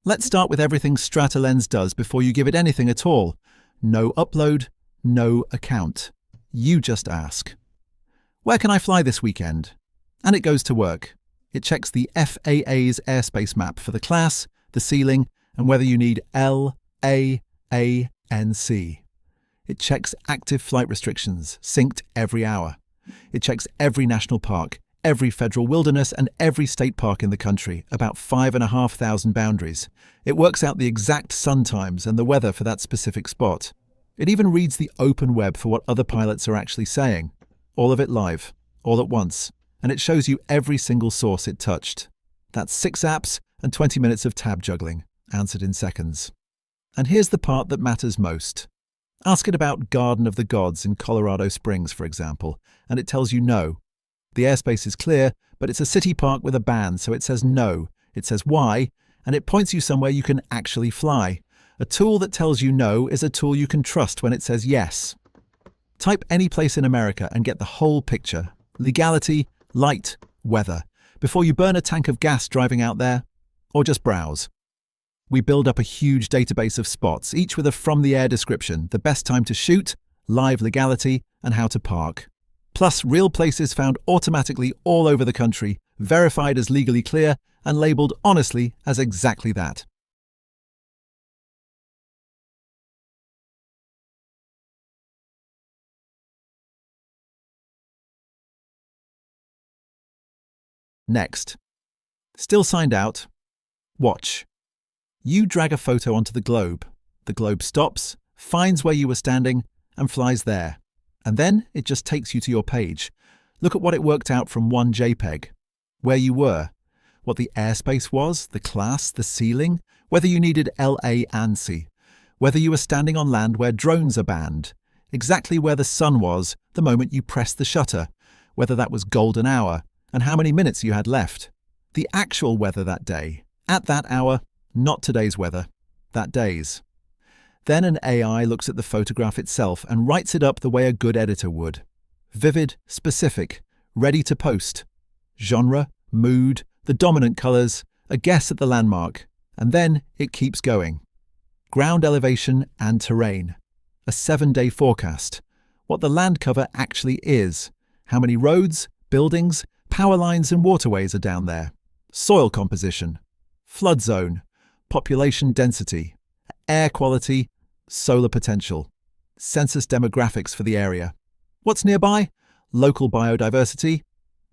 Let's start with everything Stratalens does before you give it anything at all. No upload, no account. You just ask. Where can I fly this weekend? And it goes to work. It checks the FAA's airspace map for the class, the ceiling, and whether you need L, A, and C. It checks active flight restrictions, synced every hour. It checks every national park, every federal wilderness, and every state park in the country, about 5,500 boundaries. It works out the exact sun times and the weather for that specific spot. It even reads the open web for what other pilots are actually saying. All of it live, all at once. And it shows you every single source it touched. That's 6 apps and 20 minutes of tab juggling, answered in seconds. And here's the part that matters most. Ask it about Garden of the Gods in Colorado Springs, for example, and it tells you no. The airspace is clear, but it's a city park with a ban, so it says no. It says why, and it points you somewhere you can actually fly. A tool that tells you no is a tool you can trust when it says yes. Type any place in America and get the whole picture. Legality, light, weather, before you burn a tank of gas driving out there, or just browse. We build up a huge database of spots, each with a from-the-air description, the best time to shoot, live legality, and how to park. Plus real places found automatically all over the country, verified as legally clear, and labelled honestly as exactly that. Next. Still signed out? Watch. You drag a photo onto the globe. The globe stops, finds where you were standing, and flies there. And then it just takes you to your page. Look at what it worked out from one JPEG. Where you were, what the airspace was, the class, the ceiling, whether you needed LA and C, whether you were standing on land where drones are banned, exactly where the sun was the moment you pressed the shutter, whether that was golden hour, and how many minutes you had left. The actual weather that day, at that hour, not today's weather, that day's. Then an AI looks at the photograph itself and writes it up the way a good editor would. Vivid, specific, ready to post. Genre, mood, the dominant colours, a guess at the landmark, and then it keeps going. Ground elevation and terrain. A 7-day forecast. What the land cover actually is. How many roads, buildings, power lines and waterways are down there. Soil composition. Flood zone. Population density. Air quality. Solar potential. Census demographics for the area. What's nearby? Local biodiversity.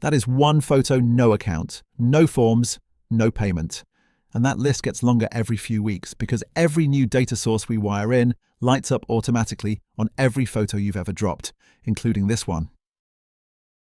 That is one photo, no account, no forms, no payment. And that list gets longer every few weeks because every new data source we wire in lights up automatically on every photo you've ever dropped, including this one.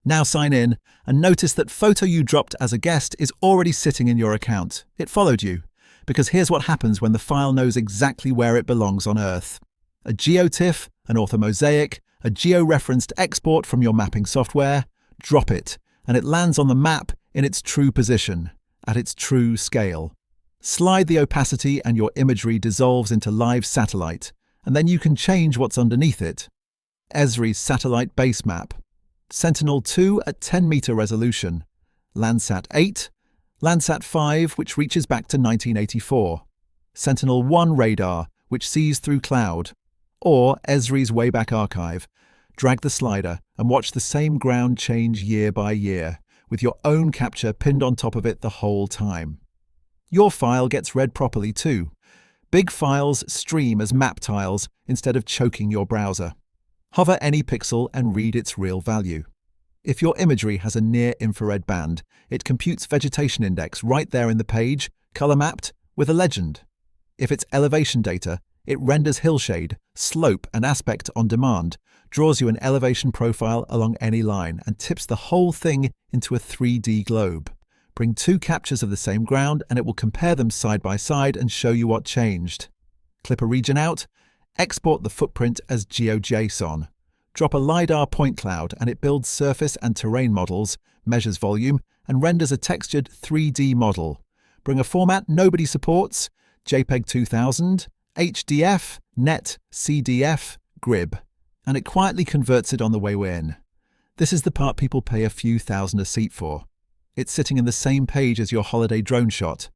Now sign in and notice that photo you dropped as a guest is already sitting in your account. It followed you. Because here's what happens when the file knows exactly where it belongs on Earth. A GeoTIFF, an orthomosaic, a geo-referenced export from your mapping software, drop it, and it lands on the map in its true position, at its true scale. Slide the opacity and your imagery dissolves into live satellite, and then you can change what's underneath it. Esri's satellite base map. Sentinel-2 at 10-meter resolution. Landsat-8, Landsat-5, which reaches back to 1984. Sentinel-1 radar, which sees through cloud. Or Esri's Wayback Archive. Drag the slider and watch the same ground change year by year, with your own capture pinned on top of it the whole time. Your file gets read properly too. Big files stream as map tiles instead of choking your browser. Hover any pixel and read its real value. If your imagery has a near-infrared band, it computes vegetation index right there in the page, color-mapped, with a legend. If it's elevation data, it renders hillshade, slope and aspect on demand, draws you an elevation profile along any line, and tips the whole thing into a 3D globe. Bring 2 captures of the same ground and it will compare them side by side and show you what changed. Clip a region out, export the footprint as GeoJSON. Drop a LiDAR point cloud and it builds surface and terrain models, measures volume, and renders a textured 3D model. Bring a format nobody supports, JPEG 2000, HDF, NET, CDF, GRIB, and it quietly converts it on the way in. This is the part people pay a few thousand a seat for. It's sitting in the same page as your holiday drone shot.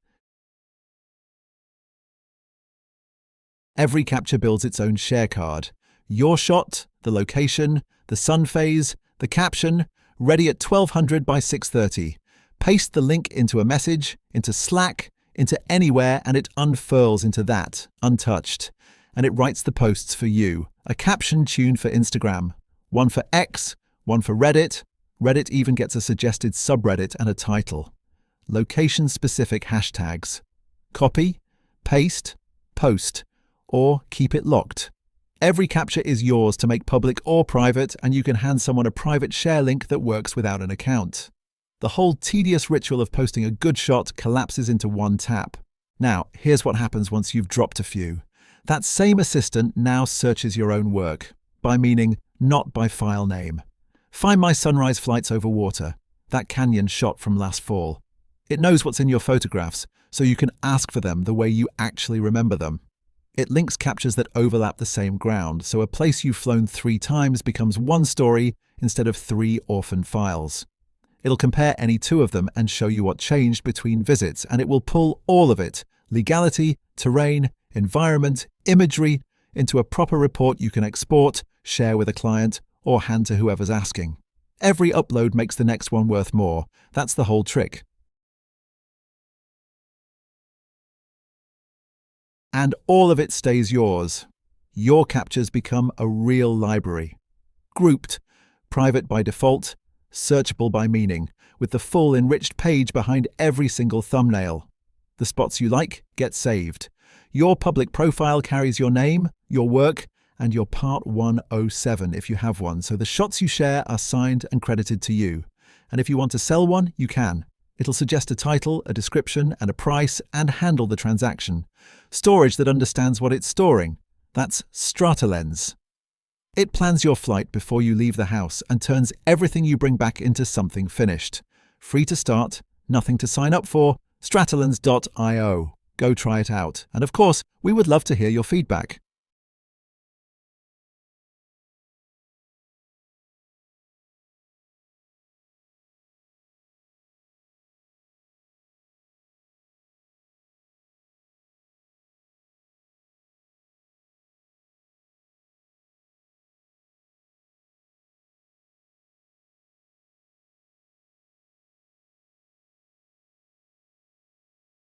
Every capture builds its own share card. Your shot, the location, the sun phase, the caption, ready at 1200 by 6:30. Paste the link into a message, into Slack, into anywhere, and it unfurls into that, untouched. And it writes the posts for you. A caption tuned for Instagram, one for X, one for Reddit. Reddit even gets a suggested subreddit and a title. Location-specific hashtags. Copy, paste, post, or keep it locked. Every capture is yours to make public or private, and you can hand someone a private share link that works without an account. The whole tedious ritual of posting a good shot collapses into one tap. Now, here's what happens once you've dropped a few. That same assistant now searches your own work, by meaning, not by file name. Find my sunrise flights over water, that canyon shot from last fall. It knows what's in your photographs, so you can ask for them the way you actually remember them. It links captures that overlap the same ground, so a place you've flown 3 times becomes one story instead of 3 orphan files. It'll compare any 2 of them and show you what changed between visits, and it will pull all of it, legality, terrain, environment, imagery, into a proper report you can export, share with a client, or hand to whoever's asking. Every upload makes the next one worth more. That's the whole trick. And all of it stays yours. Your captures become a real library. Grouped, private by default, searchable by meaning, with the full enriched page behind every single thumbnail. The spots you like get saved. Your public profile carries your name, your work, and your Part 107 if you have one, so the shots you share are signed and credited to you. And if you want to sell one, you can. It'll suggest a title, a description, and a price, and handle the transaction. Storage that understands what it's storing. That's Stratalens. It plans your flight before you leave the house and turns everything you bring back into something finished. Free to start, nothing to sign up for, stratalens.io. Go try it out. And of course, we would love to hear your feedback.